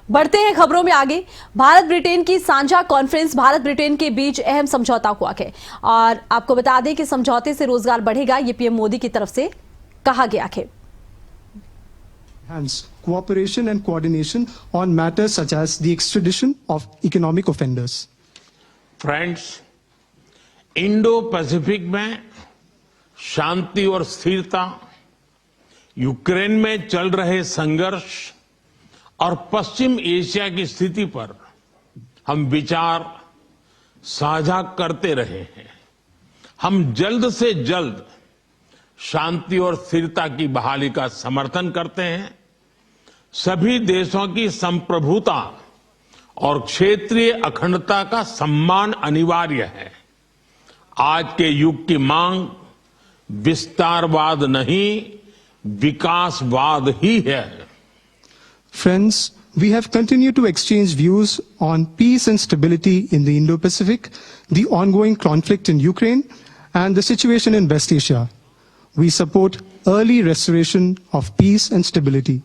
बढ़ते हैं खबरों में आगे। भारत ब्रिटेन की साझा कॉन्फ्रेंस भारत ब्रिटेन के बीच अहम समझौता हुआ है और आपको बता दें कि समझौते से रोजगार बढ़ेगा, ये पीएम मोदी की तरफ से कहा गया है। Cooperation and coordination on matters such as the extradition of economic offenders. Friends, Indo Pacific में शांति और स्थिरता, यूक्रेन में चल रहे संघर्ष और पश्चिम एशिया की स्थिति पर हम विचार साझा करते रहे हैं। हम जल्द से जल्द शांति और स्थिरता की बहाली का समर्थन करते हैं। सभी देशों की संप्रभुता और क्षेत्रीय अखंडता का सम्मान अनिवार्य है। आज के युग की मांग विस्तारवाद नहीं, विकासवाद ही है। Friends, we have continued to exchange views on peace and stability in the Indo-Pacific, the ongoing conflict in Ukraine, and the situation in West Asia. We support early restoration of peace and stability.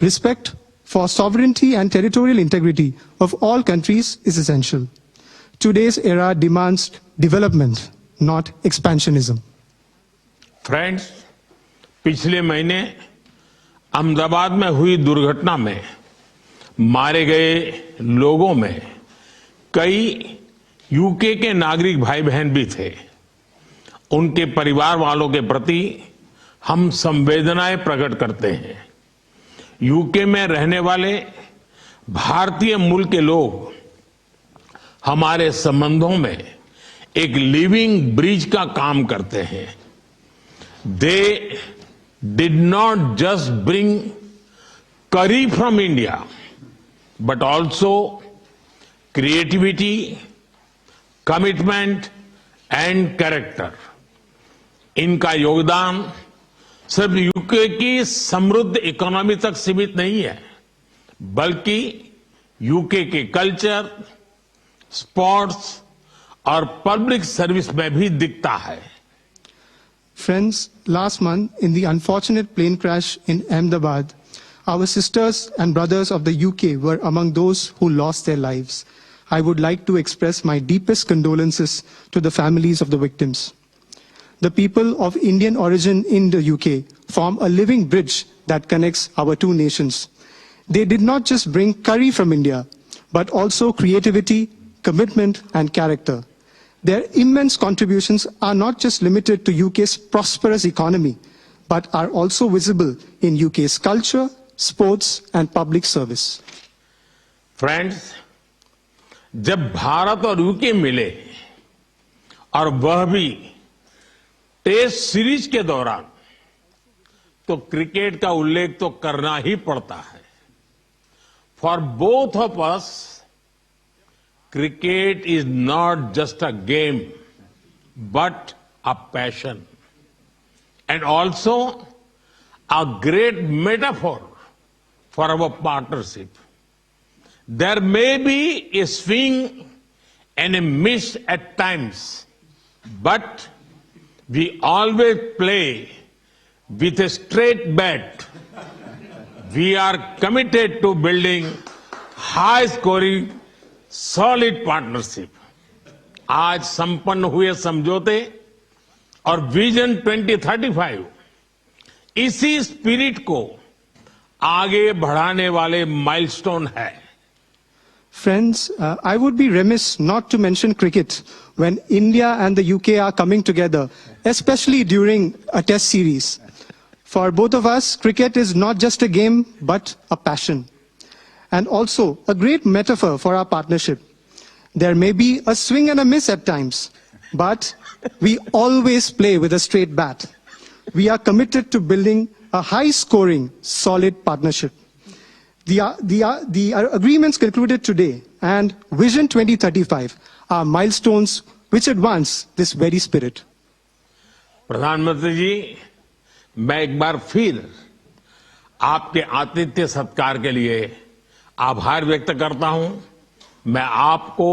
Respect for sovereignty and territorial integrity of all countries is essential. Today's era demands development, not expansionism. Friends, पिछले महीने अहमदाबाद में हुई दुर्घटना में मारे गए लोगों में कई यूके के नागरिक भाई बहन भी थे। उनके परिवार वालों के प्रति हम संवेदनाएं प्रकट करते हैं। यूके में रहने वाले भारतीय मूल के लोग हमारे संबंधों में एक लिविंग ब्रिज का काम करते हैं। दे did not just bring curry from India, but also creativity, commitment and character. इनका योगदान सिर्फ यूके की समृद्ध इकोनॉमी तक सीमित नहीं है, बल्कि यूके के कल्चर, स्पोर्ट्स और पब्लिक सर्विस में भी दिखता है। Friends, last month in the unfortunate plane crash in Ahmedabad, our sisters and brothers of the UK were among those who lost their lives. I would like to express my deepest condolences to the families of the victims. The people of Indian origin in the UK form a living bridge that connects our two nations. They did not just bring curry from India, but also creativity, commitment and character. Their immense contributions are not just limited to UK's prosperous economy, but are also visible in UK's culture, sports and public service. Friends, जब भारत और UK मिले और वह भी test series के दौरान, तो cricket का उल्लेख तो करना ही पड़ता है। For both of us, cricket is not just a game, but a passion, and also a great metaphor for our partnership. There may be a swing and a miss at times, but we always play with a straight bat. We are committed to building high-scoring solid partnership. आज संपन्न हुए समझौते और vision 2035 इसी spirit को आगे बढ़ाने वाले माइलस्टोन है। Friends, I would be remiss not to mention cricket when India and the UK are coming together, especially during a test series. For both of us, cricket is not just a game, but a passion. And also a great metaphor for our partnership. There may be a swing and a miss at times, but we always play with a straight bat. We are committed to building a high-scoring, solid partnership. The agreements concluded today and Vision 2035 are milestones which advance this very spirit. प्रधानमंत्री जी, मैं एक बार फिर आपके आतिथ्य सत्कार के लिए आभार व्यक्त करता हूं। मैं आपको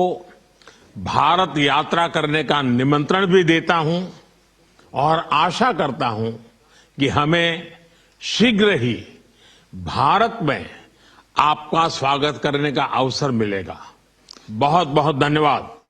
भारत यात्रा करने का निमंत्रण भी देता हूं और आशा करता हूं कि हमें शीघ्र ही भारत में आपका स्वागत करने का अवसर मिलेगा। बहुत बहुत धन्यवाद।